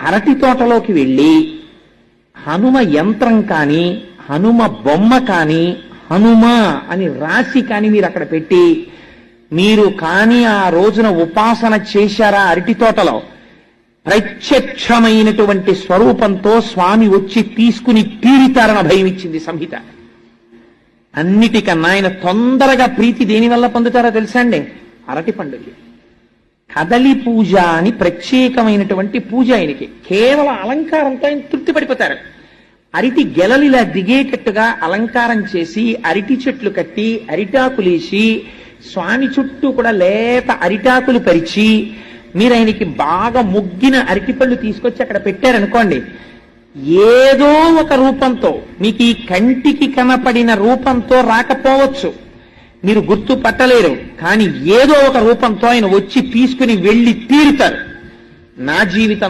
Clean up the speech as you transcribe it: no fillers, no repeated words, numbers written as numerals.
అరటి తోటలోకి వెళ్ళి హనుమ యంత్రం కానీ హనుమ బొమ్మ కానీ హనుమ అని రాసి కానీ మీరు అక్కడ పెట్టి మీరు కానీ ఆ రోజున ఉపాసన చేశారా అరటి తోటలో, ప్రత్యక్షమైనటువంటి స్వరూపంతో స్వామి వచ్చి తీసుకుని తీరుతారని భయం ఇచ్చింది సంహిత. అన్నిటికన్నా ఆయన తొందరగా ప్రీతి దేనివల్ల పొందుతారో తెలుసా అండి? అరటి పండుగ. కదలి పూజ అని ప్రత్యేకమైనటువంటి పూజ ఆయనకి. కేవలం అలంకారంతో ఆయన తృప్తి పడిపోతారు. అరటి గెలలిలా దిగేటట్టుగా అలంకారం చేసి అరటి చెట్లు కట్టి అరిటాకులేసి స్వామి చుట్టూ కూడా లేత అరిటాకులు పరిచి మీరు ఆయనకి బాగా ముగ్గిన అరటిపళ్ళు తీసుకొచ్చి అక్కడ పెట్టారనుకోండి, ఏదో ఒక రూపంతో మీకు ఈ కంటికి కనపడిన రూపంతో రాకపోవచ్చు, మీరు గుర్తు పట్టలేరు, కానీ ఏదో ఒక రూపంతో ఆయన వచ్చి తీసుకుని వెళ్ళి తీరుతారు. నా జీవితం